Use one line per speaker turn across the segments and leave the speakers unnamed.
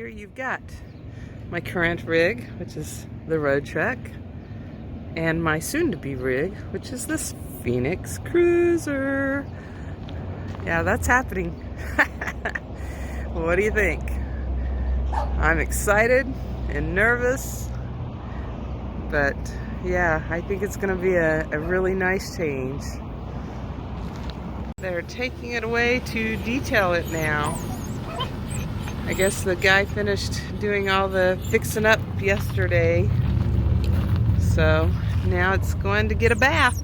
here you've got my current rig, which is the road truck, and my soon-to-be rig, which is this Phoenix Cruiser. Yeah, that's happening. What do you think? I'm excited and nervous, but yeah, I think it's gonna be a really nice change. They're taking it away to detail it now. I guess the guy finished doing all the fixing up yesterday, so now it's going to get a bath.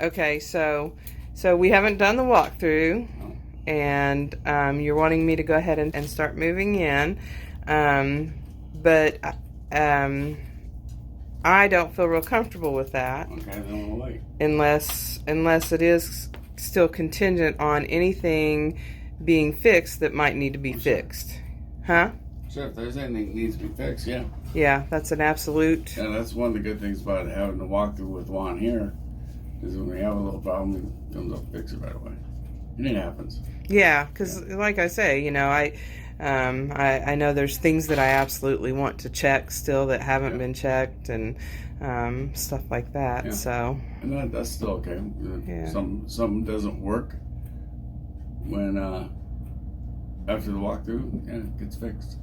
Okay, so we haven't done the walkthrough, and you're wanting me to go ahead and start moving in, but I don't feel real comfortable with that.
Okay, then we'll wait.
Unless it is still contingent on anything being fixed that might need to be fixed. Huh?
Sure, if there's anything that needs to be fixed, yeah.
Yeah, that's an absolute.
Yeah, that's one of the good things about having the walkthrough with Juan here, is when we have a little problem, he comes up and fix it right away. And it happens.
Yeah, because like I say, you know, I know there's things that I absolutely want to check still that haven't been checked, and stuff like that.
Yeah.
So.
And that's still okay.
Yeah.
Something doesn't work when after the walkthrough, yeah, it gets fixed.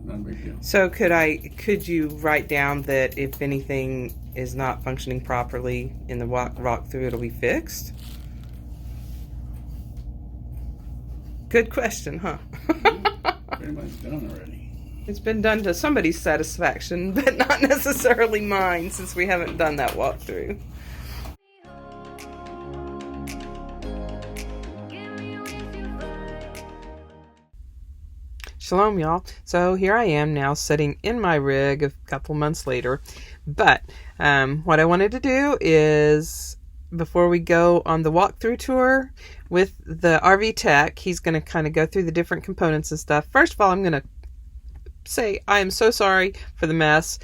Not a big deal.
So could you write down that if anything is not functioning properly in the walkthrough, it'll be fixed? Good question, huh?
Pretty much done already.
It's been done to somebody's satisfaction, but not necessarily mine, since we haven't done that walkthrough. Shalom, y'all. So here I am now sitting in my rig a couple months later. But what I wanted to do is, before we go on the walkthrough tour with the RV tech, he's going to kind of go through the different components and stuff. First of all, I'm going to say I am so sorry for the mess.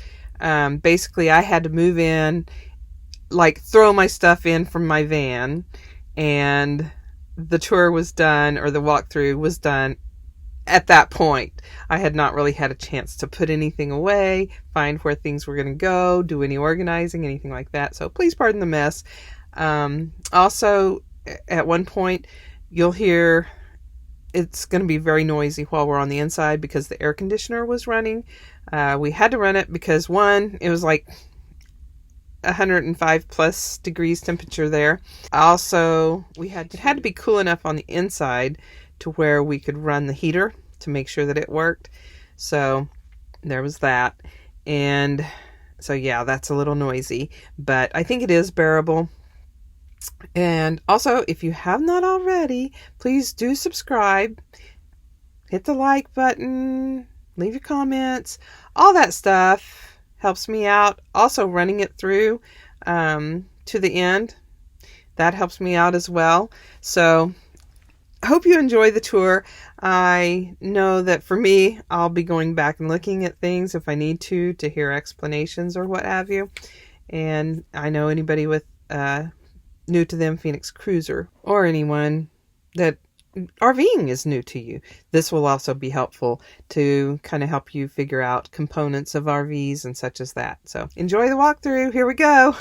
Basically, I had to move in, like throw my stuff in from my van, and the tour was done, or the walkthrough was done at that point. I had not really had a chance to put anything away, find where things were going to go, do any organizing, anything like that. So please pardon the mess. Also, at one point, you'll hear it's going to be very noisy while we're on the inside because the air conditioner was running. We had to run it because, one, it was like 105 plus degrees temperature there. Also, it had to be cool enough on the inside to where we could run the heater to make sure that it worked. So there was that. And so yeah, that's a little noisy, but I think it is bearable. And also, if you have not already, please do subscribe, hit the like button, leave your comments. All that stuff helps me out. Also, running it through to the end, that helps me out as well. So I hope you enjoy the tour. I know that for me, I'll be going back and looking at things if I need to hear explanations or what have you. And I know anybody with new to them Phoenix Cruiser, or anyone that RVing is new to you, this will also be helpful to kind of help you figure out components of RVs and such as that. So enjoy the walkthrough. Here we go.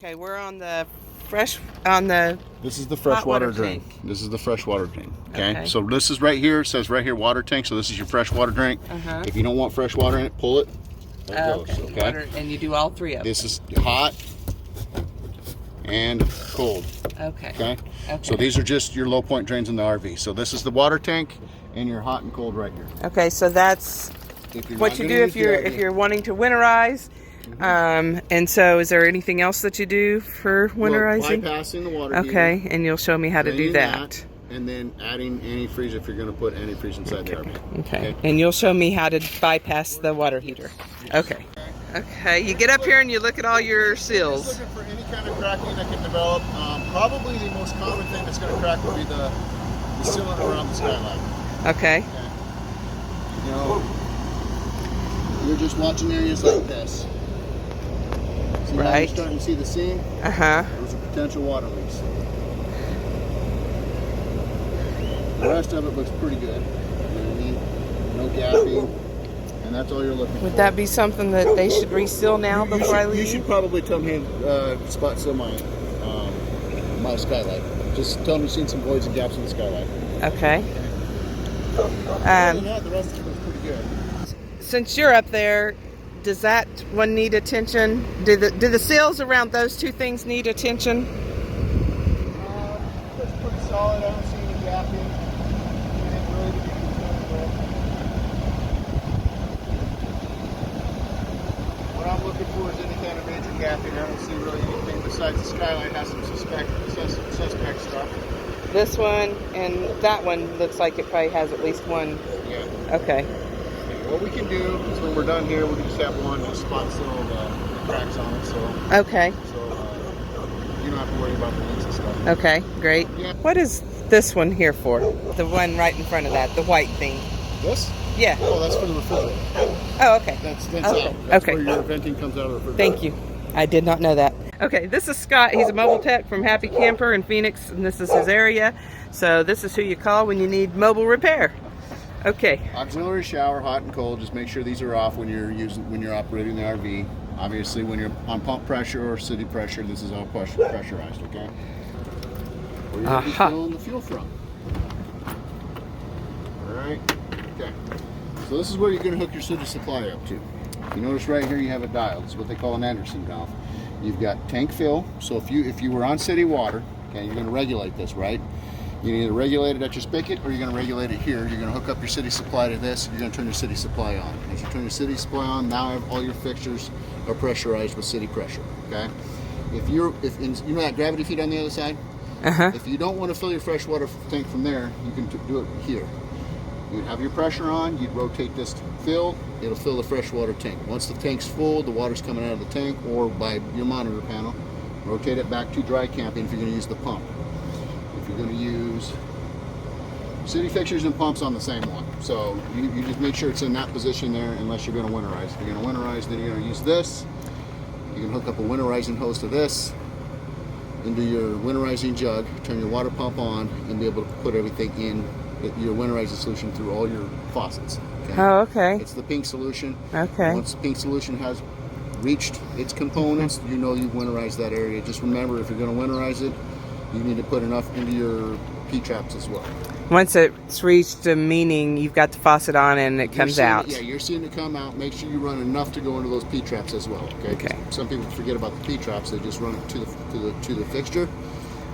Okay, we're on the
this is the freshwater drink. This is the freshwater tank. Okay? So this is right here. It says right here water tank. So this is your freshwater drink. If you don't want fresh water in it, pull it. There it goes. Okay.
Water, and you do all three of them.
This is hot and cold. Okay. So these are just your low point drains in the RV. So this is the water tank and your hot and cold right here.
Okay, so that's what you do if you're wanting to winterize. And so is there anything else that you do for winterizing?
Well, bypassing the water
Okay,
heater,
and you'll show me how to do that.
And then adding antifreeze if you're going to put antifreeze inside the RV.
Okay, and you'll show me how to bypass the water heater. Okay. Okay, you get up here and you look at all your seals.
Just looking for any kind of cracking that can develop. Probably the most common thing that's going to crack will be the cylinder around the skylight.
Okay.
You know, you're just watching areas like this. See how you're starting to see the seam? Those are potential water leaks. rest of it looks pretty good. You know what I mean? No gapping. And that's all you're looking for.
Would that be something that they should reseal now before I leave?
You should probably tell them, hey, spot seal my skylight. Just tell them you've seen some voids and gaps in the skylight.
Okay.
Other than that, the rest of it looks pretty good.
Since you're up there, does that one need attention? Do the seals around those two things need attention?
It's pretty solid. I don't see any gapping. What I'm looking for is any kind of major gapping. I don't see really anything besides the skylight has some suspect stuff.
This one and that one looks like it probably has at least one.
Yeah.
Okay.
What we can do is when we're done here, we can just have one just spot seal the cracks on it. So
okay.
So you don't have to worry about the leaks and stuff.
Okay, great.
Yeah.
What is this one here for? The one right in front of that, the white thing.
This?
Yeah.
Oh, that's for the refrigerator.
Oh, okay.
That's
okay.
out. That's
okay.
where your venting comes out of the refrigerator.
Thank you. I did not know that. Okay, this is Scott. He's a mobile tech from Happy Camper in Phoenix, and this is his area. So this is who you call when you need mobile repair. Okay.
Auxiliary shower, hot and cold. Just make sure these are off when you're operating the RV. Obviously, when you're on pump pressure or city pressure, this is all pressurized. Okay. Where you're going to be filling the fuel from. All right. Okay. So this is where you're going to hook your city supply up to. You notice right here you have a dial. It's what they call an Anderson valve. You've got tank fill. So if you were on city water, okay, you're going to regulate this, right? You can either regulate it at your spigot or you're going to regulate it here. You're going to hook up your city supply to this. You're going to turn your city supply on. As you turn your city supply on, now all your fixtures are pressurized with city pressure. Okay. If you know that gravity feed on the other side. If you don't want to fill your freshwater tank from there, you can do it here. You'd have your pressure on. You'd rotate this to fill. It'll fill the freshwater tank. Once the tank's full, the water's coming out of the tank, or by your monitor panel, rotate it back to dry camping if you're going to use the pump. If you're going to use city fixtures and pumps on the same one. So you just make sure it's in that position there unless you're going to winterize. If you're going to winterize, then you're going to use this. You can hook up a winterizing hose to this into your winterizing jug, turn your water pump on, and be able to put everything in your winterizing solution through all your faucets. Okay?
Oh, okay.
It's the pink solution.
Okay.
Once the pink solution has reached its components, you know you've winterized that area. Just remember, if you're going to winterize it, you need to put enough into your P-traps as well.
Once it's reached a meaning, you've got the faucet on and it comes out.
You're seeing it come out. Make sure you run enough to go into those P-traps as well. Okay. Some people forget about the P-traps. They just run it to the fixture,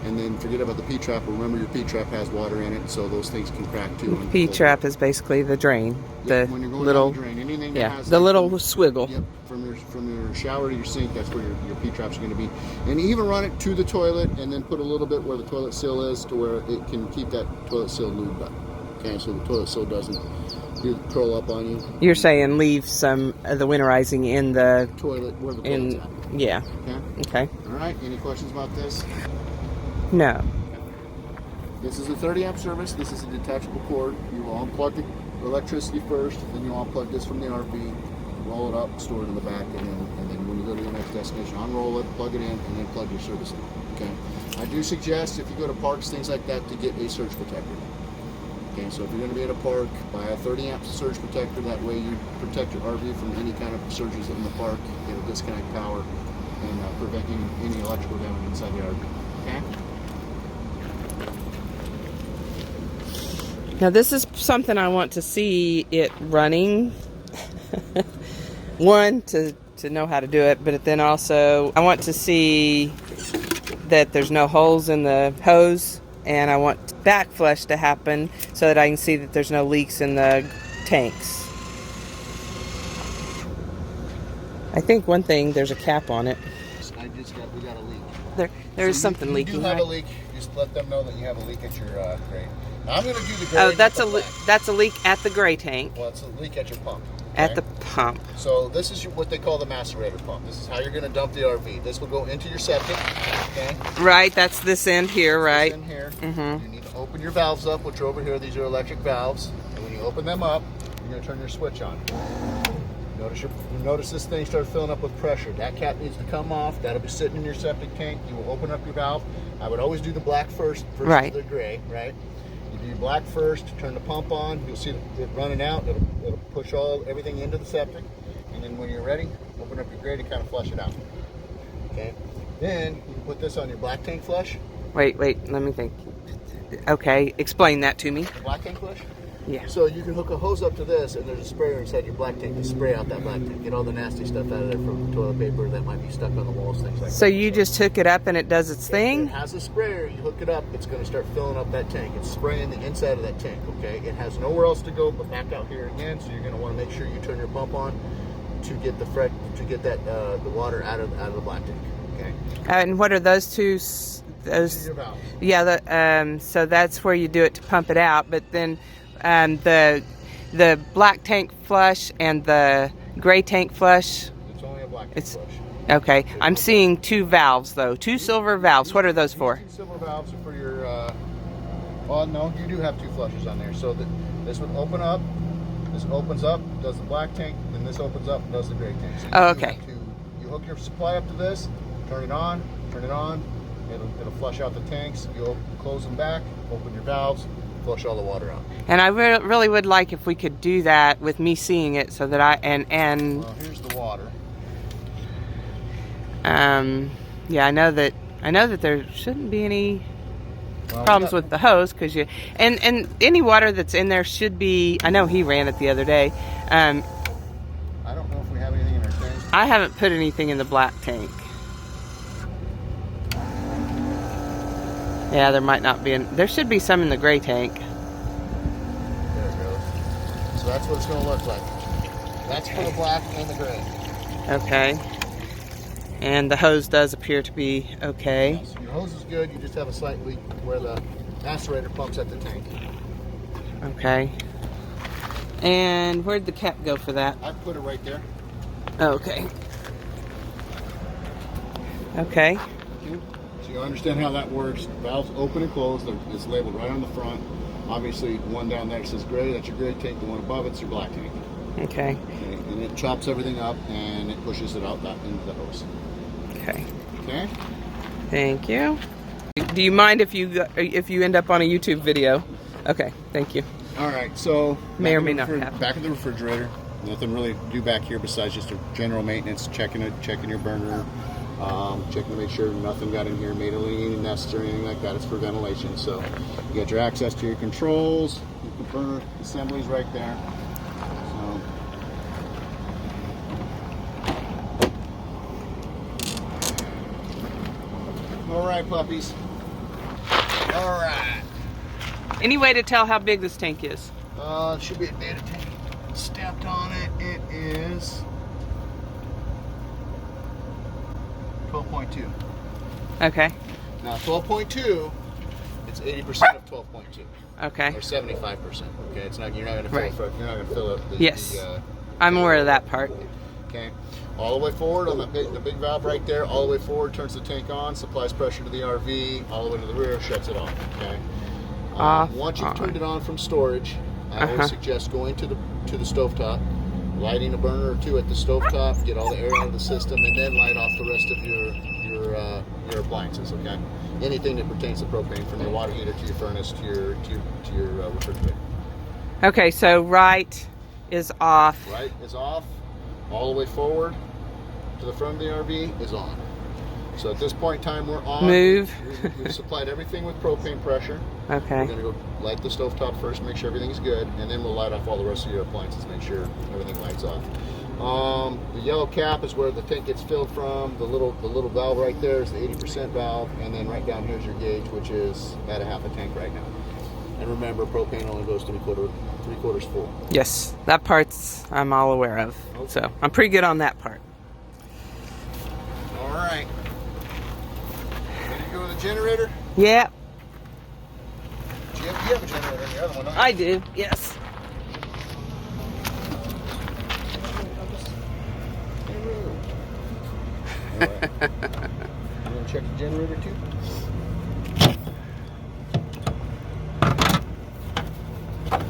and then forget about the P-trap. Remember, your P-trap has water in it, so those things can crack too.
The P-trap is basically the drain,
when you're going
little
down the drain, anything that has
the little swiggle.
Yep, from your shower to your sink, that's where your P-traps are going to be. And even run it to the toilet, and then put a little bit where the toilet seal is, to where it can keep that toilet seal lubed up. Okay, so the toilet seal doesn't curl up on you.
You're saying leave some of the winterizing in the
toilet where the toilet's at.
Yeah. Okay.
All right. Any questions about this?
No.
Okay. This is a 30 amp service. This is a detachable cord. You will unplug the electricity first, then you unplug this from the RV, roll it up, store it in the back, and then when you go to your next destination, unroll it, plug it in, and then plug your service in. Okay. I do suggest if you go to parks, things like that, to get a surge protector. Okay, so if you're going to be at a park, buy a 30 amp surge protector. That way you protect your RV from any kind of surges in the park. It'll disconnect power and prevent any electrical damage inside the RV. Okay?
Now this is something I want to see it running. One, to know how to do it, but then also I want to see that there's no holes in the hose, and I want back flush to happen so that I can see that there's no leaks in the tanks. I think one thing, there's a cap on it.
We got a leak.
There's something leaking.
You do have
right?
a leak. Just let them know that you have a leak at your grate. Now I'm going to do the gray.
Oh, that's a leak at the gray tank.
Well, it's a leak at your pump. Okay?
At the pump.
So this is what they call the macerator pump. This is how you're going to dump the RV. This will go into your septic. Okay.
Right. That's this end here. Right.
This end here.
Mm-hmm.
You need to open your valves up, which are over here. These are electric valves. And when you open them up, you're going to turn your switch on. Notice this thing started filling up with pressure. That cap needs to come off. That'll be sitting in your septic tank. You will open up your valve. I would always do the black first versus
right.
the gray, right? You do your black first, turn the pump on, you'll see it running out, it'll push everything into the septic, and then when you're ready, open up your gray to kind of flush it out. Okay? Then you can put this on your black tank flush.
Wait, let me think. Okay, explain that to me.
The black tank flush?
Yeah.
So you can hook a hose up to this, and there's a sprayer inside your black tank to spray out that black tank. Get all the nasty stuff out of there from toilet paper that might be stuck on the walls, things like that.
So you just hook it up and it does its thing?
It has a sprayer. You hook it up, it's going to start filling up that tank. It's spraying the inside of that tank, okay? It has nowhere else to go but back out here again, so you're going to want to make sure you turn your pump on to get the the water out of the black tank, okay?
And what are those two? Those, yeah. So that's where you do it to pump it out. But then the black tank flush and the gray tank flush.
It's only a black tank flush.
Okay. I'm seeing two valves though. Two silver valves. What are those for?
Two silver valves are for your. Well, no, you do have two flushes on there. So this would open up. This opens up, does the black tank. Then this opens up, and does the gray tank. So
okay.
You hook your supply up to this. Turn it on. Turn it on. It'll flush out the tanks. You'll close them back, open your valves, flush all the water out.
And I really would like if we could do that with me seeing it, so that
Well, here's the water.
Yeah, I know that there shouldn't be any problems with the hose, because and any water that's in there should be. I know he ran it the other day.
I don't know if we have anything in our tank.
I haven't put anything in the black tank. Yeah, there might not be. There should be some in the gray tank.
There it goes. So that's what it's going to look like. That's for the black and the gray.
Okay. And the hose does appear to be okay.
Yes, your hose is good. You just have a slight leak where the macerator pumps at the tank.
Okay. And where'd the cap go for that?
I put it right there.
Okay. Okay.
So you understand how that works. Valves open and close. It's labeled right on the front. Obviously, one down there says gray. That's your gray tank. The one above it's your black tank.
Okay.
And it chops everything up and it pushes it out back into the hose.
Okay.
Okay.
Thank you. Do you mind if you end up on a YouTube video? Okay. Thank you.
All right. So
may or may not happen.
Back of the refrigerator. Nothing really to do back here besides just a general maintenance, checking your burner, checking to make sure nothing got in here, made any nests or anything like that. It's for ventilation. So you got your access to your controls, your burner assemblies right there. All right, puppies. All right.
Any way to tell how big this tank is?
It should be a data tank stamped on it. It is 12.2.
Okay.
Now 12.2, it's 80% of 12.2.
Okay.
Or 75%. Okay, it's not. You're not going to fill. You're not going to fill up.
Yes. I'm aware of that part.
Okay. All the way forward on the big valve right there. All the way forward turns the tank on, supplies pressure to the RV. All the way to the rear, shuts it off. Okay. Once you've turned it on from storage, I always suggest going to the stovetop, lighting a burner or two at the stovetop, get all the air out of the system, and then light off the rest of your appliances. Okay. Anything that pertains to propane, from your water heater to your furnace to your refrigerator.
Okay. So right is off.
Right is off. All the way forward to the front of the RV is on. So at this point in time, we're on.
Move.
We've supplied everything with propane pressure.
Okay.
We're going to go light the stovetop first, make sure everything's good, and then we'll light off all the rest of your appliances, make sure everything lights off. The yellow cap is where the tank gets filled from. The little valve right there is the 80% valve, and then right down here is your gauge, which is at a half a tank right now. And remember, propane only goes three quarters full.
Yes, that part's I'm all aware of. Okay. So I'm pretty good on that part.
All right. Ready to go with the generator?
Yeah.
You have a generator in the other one, don't you?
I do, yes.
All right. You want to check the generator too?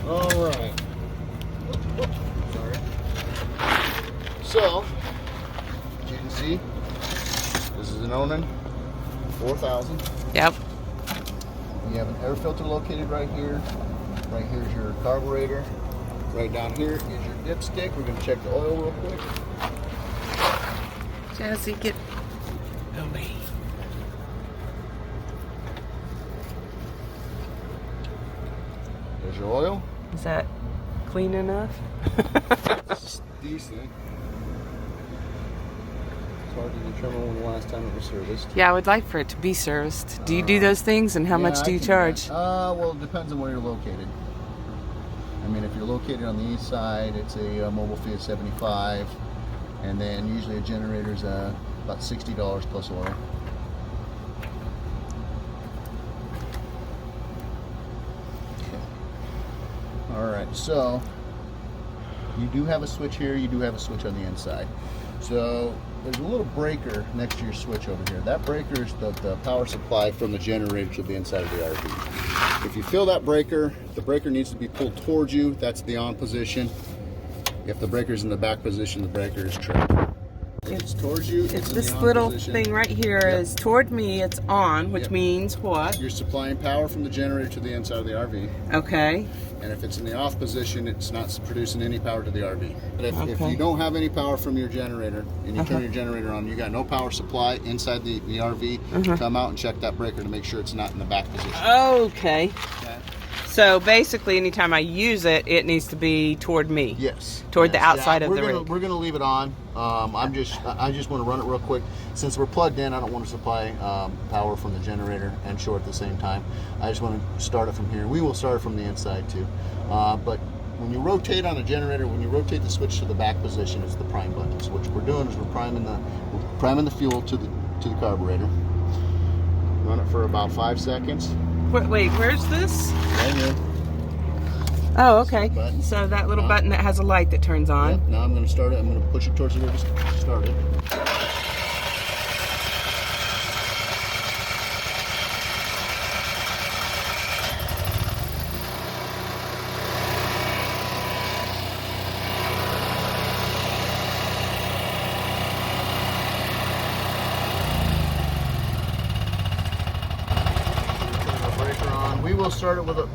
All right. Sorry. So, as you can see, this is an Onan 4000.
Yep.
You have an air filter located right here. Right here's your carburetor. Right down here is your dipstick. We're going to check the oil real quick.
Jazzy, get away.
There's your oil.
Is that clean enough?
It's decent. It's hard to determine when the last time it was serviced.
Yeah, I would like for it to be serviced. Do you do those things, and how much do you charge?
Well, it depends on where you're located. I mean, if you're located on the east side, it's a mobile fee of $75, and then usually a generator's about $60 plus oil. Okay. All right, so you do have a switch here. You do have a switch on the inside. So there's a little breaker next to your switch over here. That breaker is the power supply from the generator to the inside of the RV. If you feel that breaker, the breaker needs to be pulled towards you. That's the on position. If the breaker's in the back position, the breaker is tripped. If it's towards you,
If this little thing right here is toward me, it's on, which means what?
You're supplying power from the generator to the inside of the RV.
Okay.
And if it's in the off position, it's not producing any power to the RV. But if you don't have any power from your generator and you turn your generator on, you got no power supply inside the RV, come out and check that breaker to make sure it's not in the back position.
Okay. So basically, anytime I use it, it needs to be toward me.
Yes.
Toward the outside of the rig.
We're going to leave it on. I just want to run it real quick. Since we're plugged in, I don't want to supply power from the generator and short at the same time. I just want to start it from here. We will start it from the inside too. But when you rotate on the generator, when you rotate the switch to the back position, it's the prime button. So what we're doing is we're priming the fuel to the carburetor. Run it for about 5 seconds.
Wait, where's this?
Right here.
Oh, okay. So that little button that has a light that turns on.
Yep. Now I'm going to start it. I'm going to push it towards the river to start it.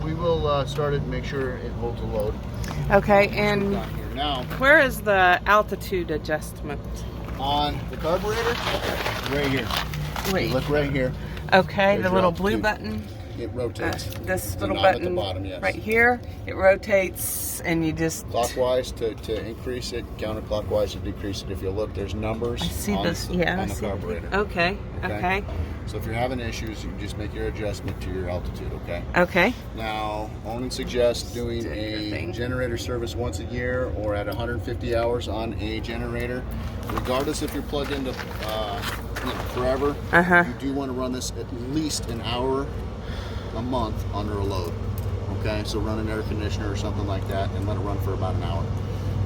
We will start it and make sure it holds the load.
Okay, and
now,
where is the altitude adjustment?
On the carburetor, right here.
Wait.
Look right here.
Okay,
There's
the
your
little
altitude.
blue button.
It rotates.
This
The
little
knob at
button
the bottom, yes.
right here, it rotates, and you just
Clockwise to increase it, counterclockwise to decrease it. If you look, there's numbers
I see
on,
this. Yeah,
on
I
the
see.
carburetor.
Okay.
So if you're having issues, you can just make your adjustment to your altitude, okay?
Okay.
Now, only suggest doing a generator service once a year or at 150 hours on a generator. Regardless if you're plugged into forever, you do want to run this at least an hour a month under a load. Okay, so run an air conditioner or something like that and let it run for about an hour.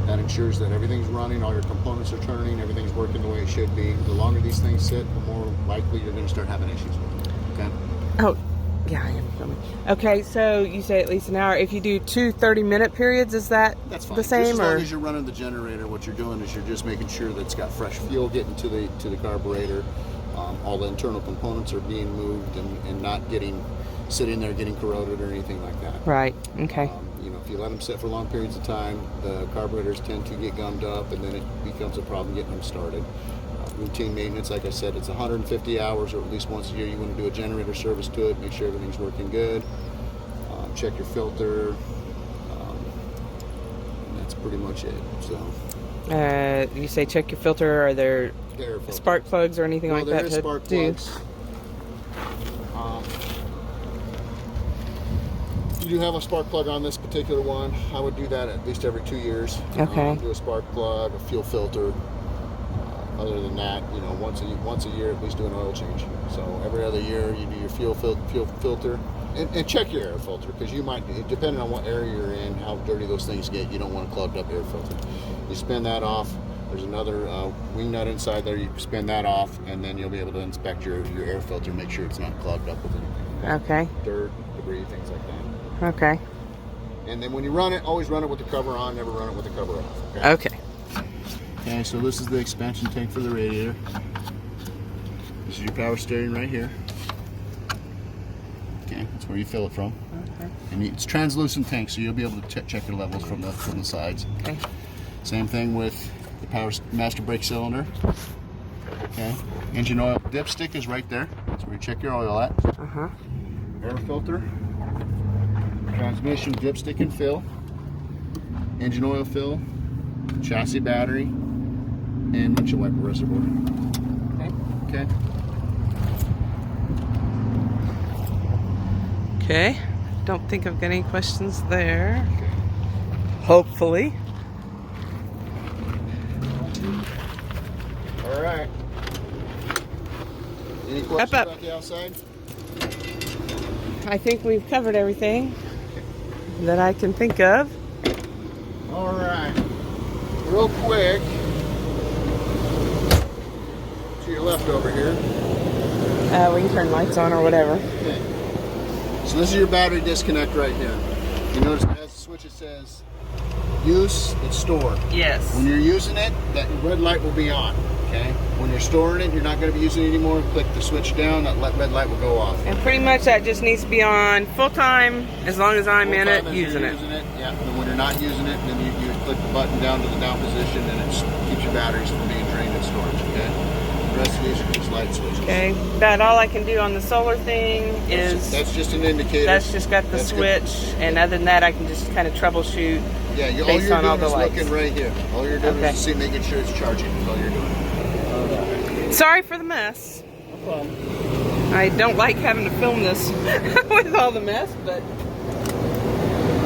That ensures that everything's running, all your components are turning, everything's working the way it should be. The longer these things sit, the more likely you're going to start having issues with them. Okay?
Oh, yeah, I am filming. Okay, so you say at least an hour. If you do 2 30-minute periods, is that
That's fine.
the same?
Just as long as you're running the generator, what you're doing is you're just making sure that it's got fresh fuel getting to the carburetor. All the internal components are being moved and not sitting there getting corroded or anything like that.
Right. Okay.
If you let them sit for long periods of time, the carburetors tend to get gummed up, and then it becomes a problem getting them started. Routine maintenance, like I said, it's 150 hours, or at least once a year. You want to do a generator service to it, make sure everything's working good. Check your filter. And that's pretty much it. So.
You say check your filter. Are there spark plugs or anything like that
there is
to
spark
do?
plugs. You do have a spark plug on this particular one. I would do that at least every 2 years.
Okay.
Do a spark plug, a fuel filter. Other than that, once a year at least do an oil change. So every other year you do your fuel filter and check your air filter, because you might, depending on what area you're in, how dirty those things get, you don't want a clogged up air filter. You spin that off. There's another wing nut inside there. You spin that off, and then you'll be able to inspect your air filter, make sure it's not clogged up with anything.
Okay.
Dirt, debris, things like that.
Okay.
And then when you run it, always run it with the cover on, never run it with the cover off.
Okay.
Okay, so this is the expansion tank for the radiator. This is your power steering right here. Okay. That's where you fill it from.
Okay.
And it's translucent tank, so you'll be able to check your levels from the sides.
Okay.
Same thing with the power master brake cylinder. Okay. Engine oil dipstick is right there. That's where you check your oil at. Air filter. Transmission dipstick and fill. Engine oil fill. Chassis battery. And windshield wiper reservoir. Okay.
Okay. Don't think I've got any questions there. Hopefully.
All right. Any questions about the outside?
I think we've covered everything that I can think of.
All right. Real quick. To your left over here.
We can turn lights on or whatever.
Okay. So this is your battery disconnect right here. You notice it has a switch that says use, it's stored.
Yes.
When you're using it, that red light will be on. Okay. When you're storing it, you're not going to be using it anymore. Click the switch down, that red light will go off.
And pretty much that just needs to be on full time as long as I'm in it using it.
Yeah. And when you're not using it, then you click the button down to the down position, and it keeps your batteries from being drained in storage. Okay. The rest of these are just light switches.
Okay. That all I can do on the solar thing is
that's just an indicator.
That's just got the switch, and other than that, I can just kind of troubleshoot.
Yeah. All
based
you're
on all
doing
the
is
lights.
looking right here. All you're doing is making sure it's charging. Is all you're doing.
Sorry for the mess.
No problem.
I don't like having to film this with all the mess, but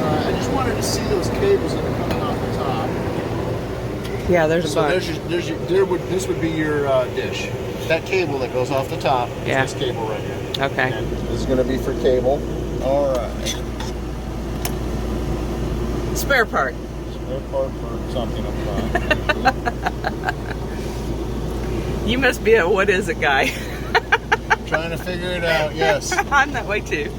I just wanted to see those cables that are coming off the top.
yeah, there's a
So
bunch.
this would be your dish. That cable that goes off the top is this cable right here.
Okay.
And this is going to be for cable. All right.
Spare part.
Spare part for something up front.
You must be a what is it guy.
Trying to figure it out, yes.
I'm that way too.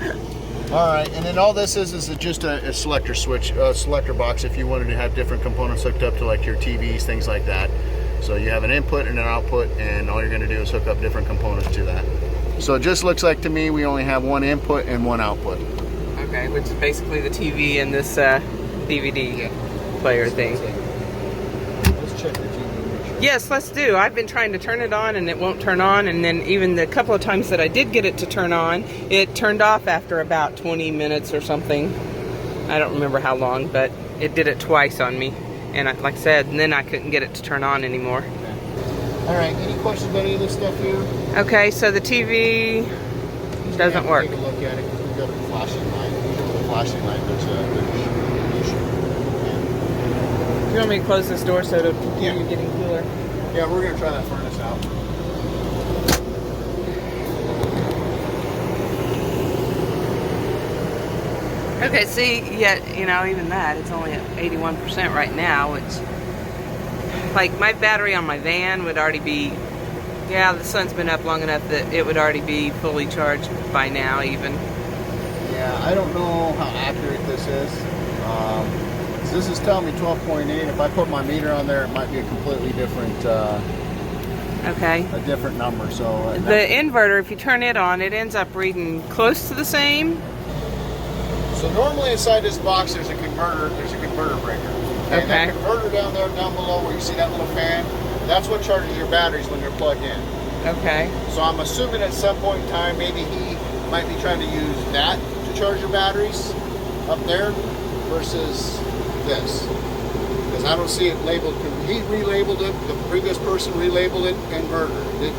All right, and then all this is just a selector switch, selector box if you wanted to have different components hooked up to like your TVs, things like that. So you have an input and an output, and all you're going to do is hook up different components to that. So it just looks like to me we only have one input and one output.
Okay, which is basically the TV and this DVD player thing.
Let's check the TV.
Yes, let's do. I've been trying to turn it on and it won't turn on, and then even the couple of times that I did get it to turn on, it turned off after about 20 minutes or something. I don't remember how long, but it did it twice on me. And like I said, and then I couldn't get it to turn on anymore.
All right, any questions about any of this stuff here?
Okay, so the TV doesn't work.
Take a look at it because we've got a flashing light. With a flashing light, there's an issue.
You want me to close this door so it'll continue getting cooler?
Yeah, we're going to try that furnace out.
Okay, see, yet, you know, even that, it's only at 81% right now, which, like, my battery on my van would already be, yeah, the sun's been up long enough that it would already be fully charged by now, even.
Yeah, I don't know how accurate this is. So this is telling me 12.8. If I put my meter on there, it might be a completely different,
Okay.
a different number. So
The inverter, if you turn it on, it ends up reading close to the same.
So normally inside this box there's a converter breaker. And that converter down below where you see that little fan, that's what charges your batteries when they're plugged in.
Okay.
So I'm assuming at some point in time maybe he might be trying to use that to charge your batteries up there versus this. Because I don't see it labeled. He relabeled it, the previous person relabeled it inverter.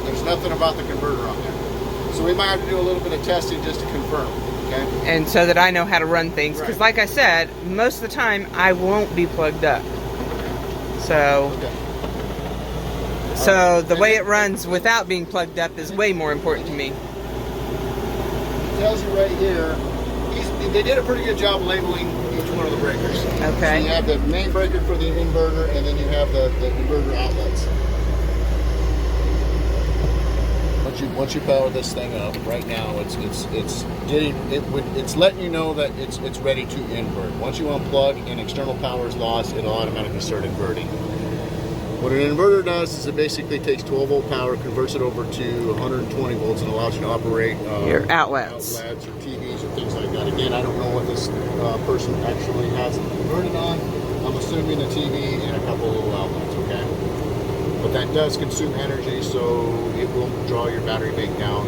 There's nothing about the converter on there. So we might have to do a little bit of testing just to confirm. Okay.
And so that I know how to run things. Because like I said, most of the time I won't be plugged up. So, so the way it runs without being plugged up is way more important to me.
It tells you right here, they did a pretty good job labeling each one of the breakers.
Okay.
So you have the main breaker for the inverter, and then you have the inverter outlets. Once you power this thing up, right now it's letting you know that it's ready to invert. Once you unplug and external power is lost, it'll automatically start inverting. What an inverter does is it basically takes 12 volt power, converts it over to 120 volts, and allows you to operate
your outlets
or TVs or and things like that. Again, I don't know what this person actually has it converted on. I'm assuming a TV and a couple of little outlets, okay? But that does consume energy, so it will draw your battery bank down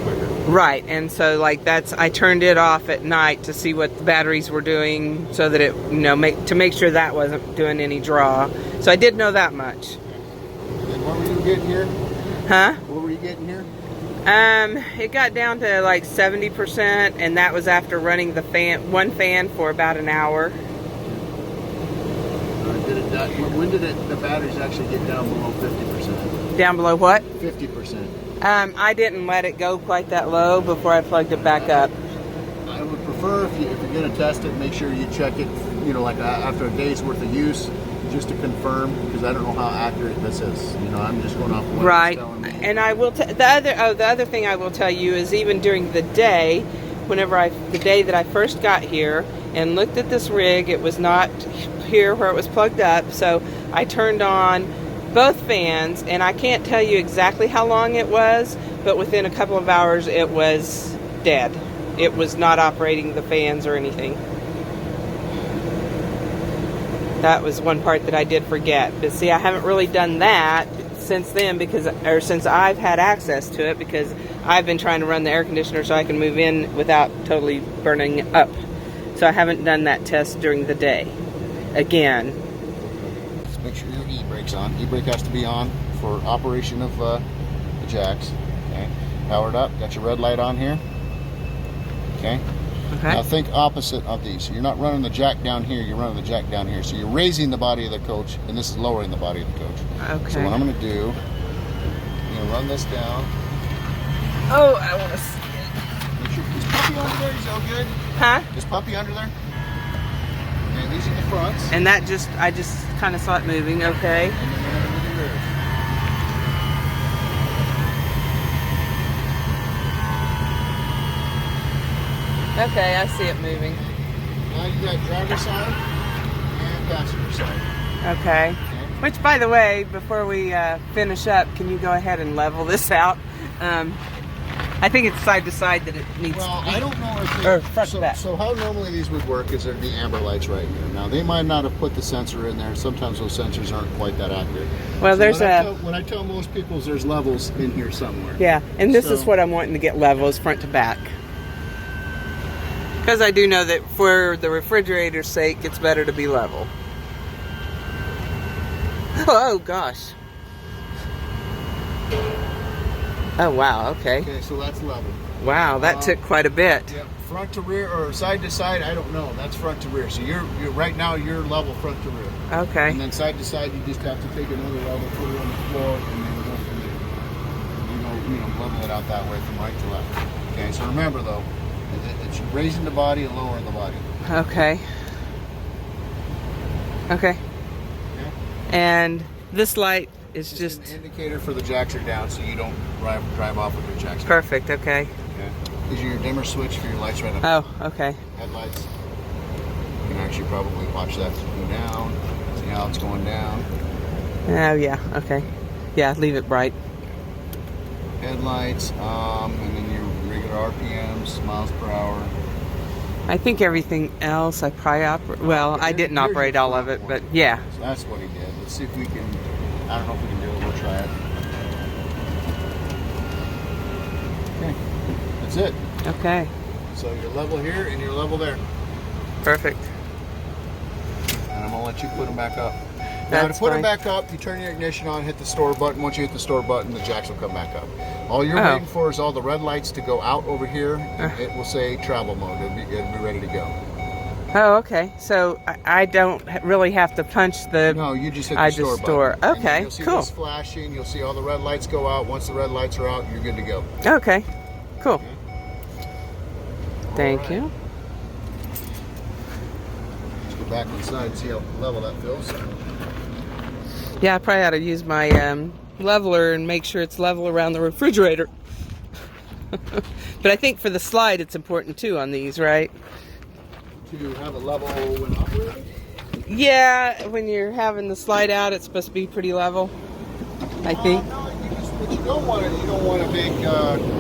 quicker.
Right, and so like I turned it off at night to see what the batteries were doing, so that it, you know, to make sure that wasn't doing any draw. So I did know that much.
And then what were you getting here?
Huh?
What were you getting here?
It got down to like 70%, and that was after running the one fan for about an hour.
When did the batteries actually get down below 50%?
Down below what?
50%.
I didn't let it go quite that low before I plugged it back up.
I would prefer if you're going to test it, make sure you check it, you know, like after a day's worth of use, just to confirm, because I don't know how accurate this is. You know, I'm just going off what
right.
it's telling me.
And I will the other thing I will tell you is, even during the day, the day that I first got here and looked at this rig, it was not here where it was plugged up, so I turned on both fans, and I can't tell you exactly how long it was, but within a couple of hours it was dead. It was not operating the fans or anything. That was one part that I did forget. But see, I haven't really done that since then, since I've had access to it, because I've been trying to run the air conditioner so I can move in without totally burning up. So I haven't done that test during the day. Again.
Just make sure your e-brake's on. E-brake has to be on for operation of the jacks. Okay. Powered up. Got your red light on here. Okay.
Okay.
Now think opposite of these. So you're not running the jack down here, you're running the jack down here. So you're raising the body of the coach, and this is lowering the body of the coach.
Okay.
So what I'm going to do, I'm going to run this down.
Oh, I want to see it.
Make sure, is puppy under there? Is all good?
Huh?
Is puppy under there? And these are the fronts.
And that I just kind of saw it moving. Okay.
And then we're going to do the rears.
Okay, I see it moving.
Now you got driver's side and passenger side.
Okay. Which, by the way, before we finish up, can you go ahead and level this out? I think it's side to side that it needs.
Well,
to be.
I don't know if
Or front to back.
So how normally these would work is there'd be amber lights right here. Now they might not have put the sensor in there. Sometimes those sensors aren't quite that accurate.
Well,
so
there's
when I tell most people there's levels in here somewhere.
Yeah, and this is what I'm wanting to get levels front to back. Because I do know that for the refrigerator's sake, it's better to be level. Oh, gosh. Oh, wow, okay.
Okay, so that's level.
Wow, that took quite a bit.
Yep, front to rear or side to side, I don't know. That's front to rear. So you're right now you're level front to rear.
Okay.
And then side to side, you just have to take another level, put it on the floor, and then go from there. You know, level it out that way from right to left. Okay, so remember though, it's raising the body and lowering the body.
Okay. Okay. And this light is just
an indicator for the jacks are down, so you don't drive off with your jacks down.
perfect. Okay.
Okay. These are your dimmer switch for your lights right up.
Oh, okay.
Headlights. You can actually probably watch that go down. See how it's going down.
Oh, yeah. Okay. Yeah, leave it bright.
Headlights, and then your regular RPMs, miles per hour.
I think everything else I probably well, I didn't operate all of it, but yeah.
So that's what he did. Let's see if we can. I don't know if we can do it. We'll try it. Okay, that's it.
Okay.
So you're level here and you're level there.
Perfect.
And I'm gonna let you put them back up. Now to put them back up, you turn your ignition on, hit the store button. Once you hit the store button, the jacks will come back up. All you're waiting for is all the red lights to go out over here. It will say travel mode. It'll be ready to go.
Oh, okay. So I don't really have to punch the.
No, you just hit the store button.
Okay,
you'll see
cool.
this flashing. You'll see all the red lights go out. Once the red lights are out, you're good to go.
Okay, cool.
Okay.
Thank you.
Let's go back inside and see how level that feels.
Yeah, I probably ought to use my leveler and make sure it's level around the refrigerator. But I think for the slide, it's important too on these, right?
To have a level when operating?
Yeah, when you're having the slide out, it's supposed to be pretty level, I think.
No, what you don't want to make, you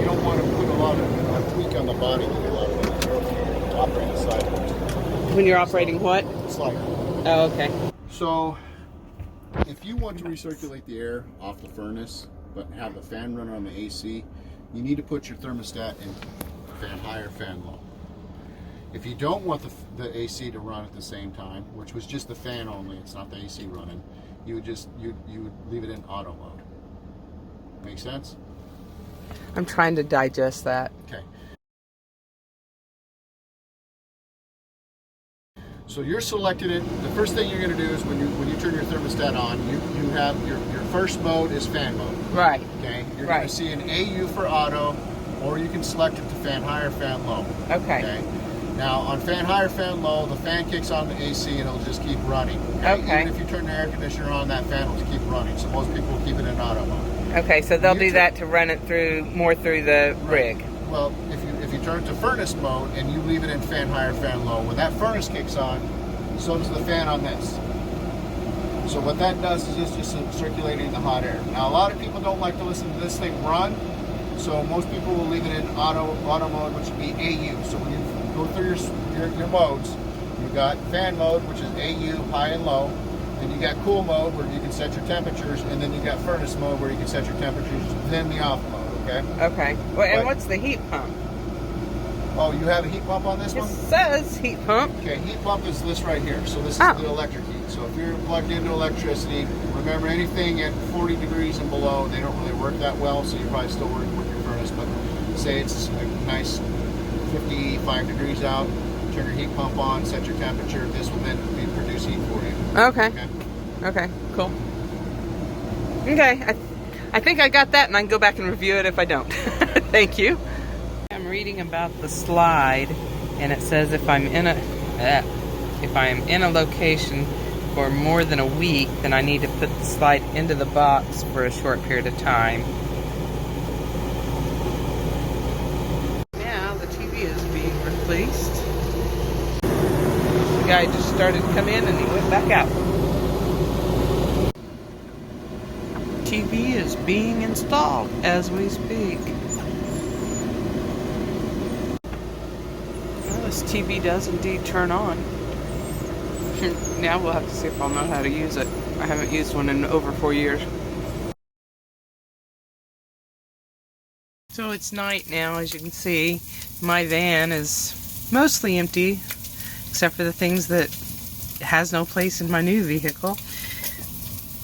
don't want to put a lot of tweak on on the body when you're operating sideways.
When you're operating what?
Slider.
Oh, okay.
So, if you want to recirculate the air off the furnace, but have the fan runner on the AC, you need to put your thermostat in fan high or fan low. If you don't want the AC to run at the same time, which was just the fan only, it's not the AC running, you would leave it in auto mode. Make sense?
I'm trying to digest that.
Okay. So you're selected it. The first thing you're going to do is when you turn your thermostat on, you have your first mode is fan mode.
Right.
Okay. You're going to see an AU for auto, or you can select it to fan high or fan low.
Okay.
Now on fan high or fan low, the fan kicks on the AC and it'll just keep running.
Okay.
Even if you turn the air conditioner on, that fan will keep running. So most people will keep it in auto mode.
Okay, so they'll do that to run it more through the rig.
Well, if you turn it to furnace mode and you leave it in fan high or fan low, when that furnace kicks on, so does the fan on this. So what that does is it's just circulating the hot air. Now a lot of people don't like to listen to this thing run, so most people will leave it in auto mode, which would be AU. So when you go through your modes, you've got fan mode, which is AU, high and low. Then you got cool mode where you can set your temperatures, and then you got furnace mode where you can set your temperatures, then the off mode, okay?
Okay. Well, and what's the heat pump?
Oh, you have a heat pump on this
It
one?
says heat pump.
Okay, heat pump is this right here. So this is the electric heat. So if you're plugged into electricity, remember anything at 40 degrees and below, they don't really work that well, so you're probably still working with your furnace. But say it's a nice 55 degrees out, turn your heat pump on, set your temperature. This will then produce heat for you.
Okay. Okay, cool. Okay, I think I got that, and I can go back and review it if I don't. Thank you. I'm reading about the slide, and it says if I'm in a location for more than a week, then I need to put the slide into the box for a short period of time. Now the TV is being replaced. The guy just started to come in and he went back out. TV is being installed as we speak. Well, this TV does indeed turn on. Now we'll have to see if I'll know how to use it. I haven't used one in over 4 years. So it's night now, as you can see. My van is mostly empty, except for the things that has no place in my new vehicle.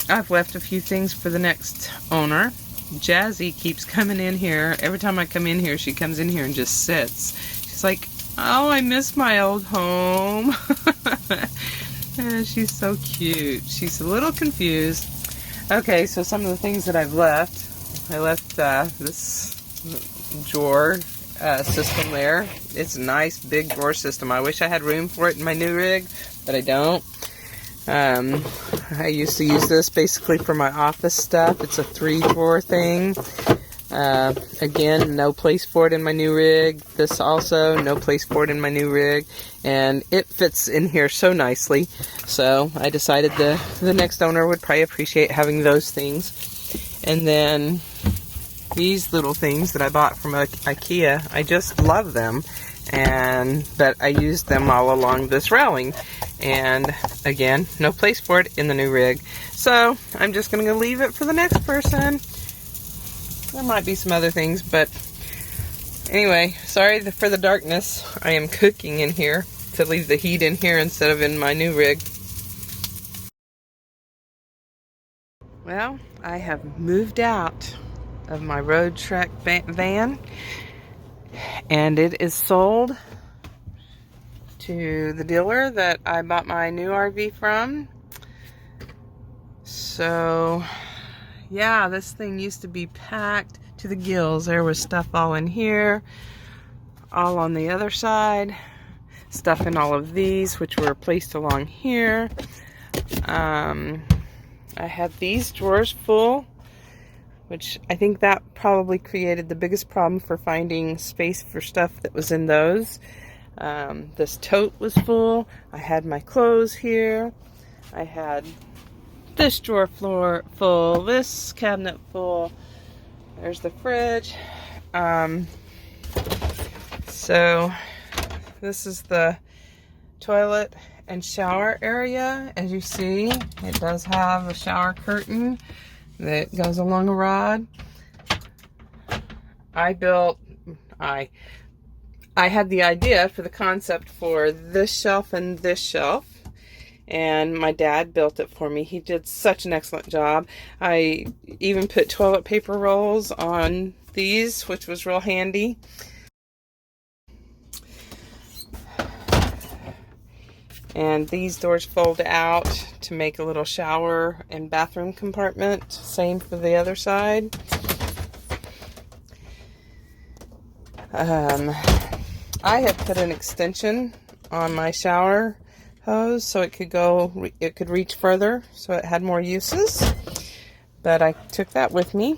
I've left a few things for the next owner. Jazzy keeps coming in here. Every time I come in here, she comes in here and just sits. She's like, oh, I miss my old home. And she's so cute. She's a little confused. Okay, so some of the things that I've left. I left this drawer system there. It's a nice big drawer system. I wish I had room for it in my new rig, but I don't. I used to use this basically for my office stuff. It's a 3-drawer thing. Again, no place for it in my new rig. This also, no place for it in my new rig. And it fits in here so nicely. So I decided the next owner would probably appreciate having those things. And then these little things that I bought from IKEA, I just love them. But I used them all along this railing. And again, no place for it in the new rig. So I'm just going to leave it for the next person. There might be some other things, but anyway, sorry for the darkness. I am cooking in here to leave the heat in here instead of in my new rig. Well, I have moved out of my road trek van, and it is sold to the dealer that I bought my new RV from. So yeah, this thing used to be packed to the gills. There was stuff all in here, all on the other side, stuff in all of these, which were placed along here. I had these drawers full, which I think that probably created the biggest problem for finding space for stuff that was in those. This tote was full. I had my clothes here. I had this drawer floor full, this cabinet full. There's the fridge. So this is the toilet and shower area. As you see, it does have a shower curtain that goes along a rod. I had the idea for the concept for this shelf and this shelf, and my dad built it for me. He did such an excellent job. I even put toilet paper rolls on these, which was real handy. And these doors fold out to make a little shower and bathroom compartment. Same for the other side. I had put an extension on my shower hose so it could reach further, so it had more uses. But I took that with me.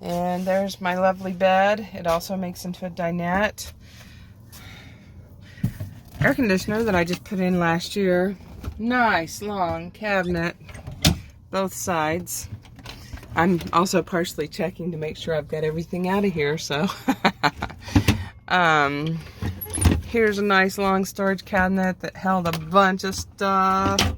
And there's my lovely bed. It also makes into a dinette. Air conditioner that I just put in last year. Nice long cabinet, both sides. I'm also partially checking to make sure I've got everything out of here, so. Here's a nice long storage cabinet that held a bunch of stuff.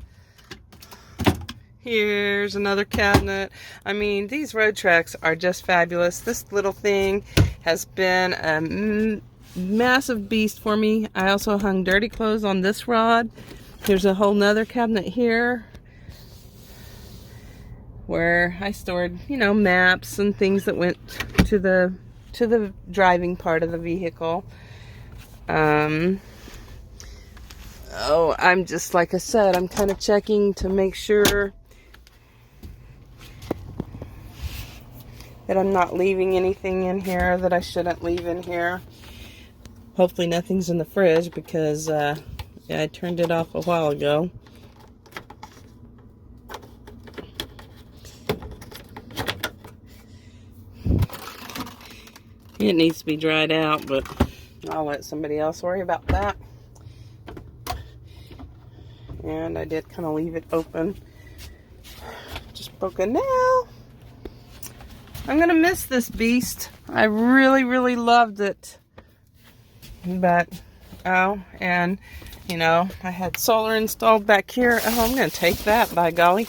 Here's another cabinet. I mean, these road tracks are just fabulous. This little thing has been a massive beast for me. I also hung dirty clothes on this rod. There's a whole nother cabinet here where I stored, maps and things that went to the driving part of the vehicle. I'm just, like I said, I'm kind of checking to make sure that I'm not leaving anything in here that I shouldn't leave in here. Hopefully nothing's in the fridge because I turned it off a while ago. It needs to be dried out, but I'll let somebody else worry about that. And I did kind of leave it open. Just broke a nail. I'm going to miss this beast. I really, really loved it. But, and, I had solar installed back here. Oh, I'm going to take that, by golly.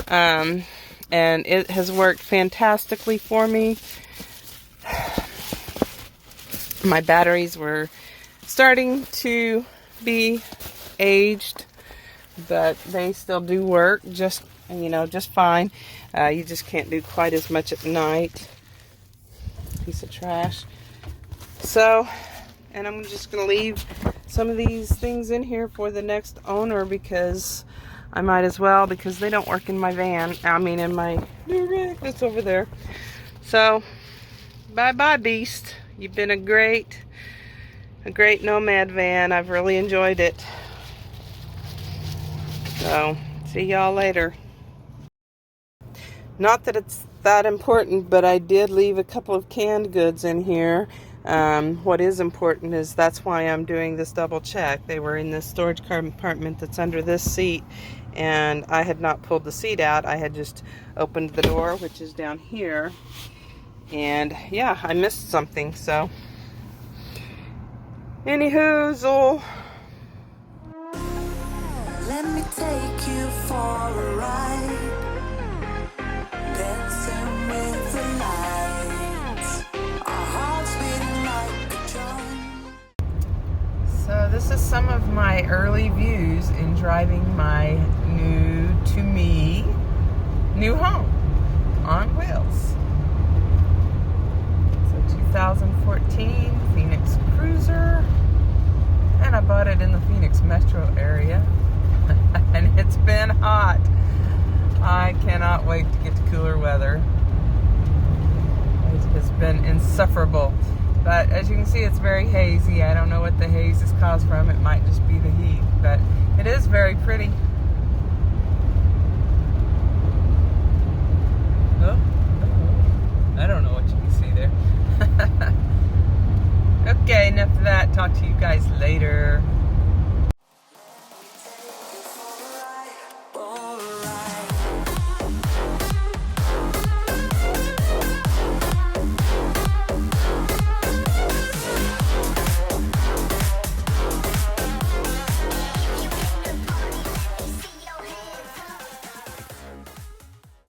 And it has worked fantastically for me. My batteries were starting to be aged, but they still do work just fine. You just can't do quite as much at night. Piece of trash. So, and I'm just going to leave some of these things in here for the next owner because I might as well, because they don't work in my van. In my new rig that's over there. So, bye-bye, beast. You've been a great nomad van. I've really enjoyed it. So, see y'all later. Not that it's that important, but I did leave a couple of canned goods in here. What is important is that's why I'm doing this double check. They were in this storage compartment that's under this seat, and I had not pulled the seat out. I had just opened the door, which is down here. And yeah, I missed something, so. Anywhoozle.
Let me take you for a ride, dancing with the lights, our hearts beating like a drum.
So this is some of my early views in driving my new home on wheels. 2014 Phoenix Cruiser, and I bought it in the Phoenix metro area. And it's been hot. I cannot wait to get to cooler weather. It has been insufferable. But as you can see, it's very hazy. I don't know what the haze is caused from. It might just be the heat, but it is very pretty. Oh, I don't know what you can see there. Okay, enough of that. Talk to you guys later.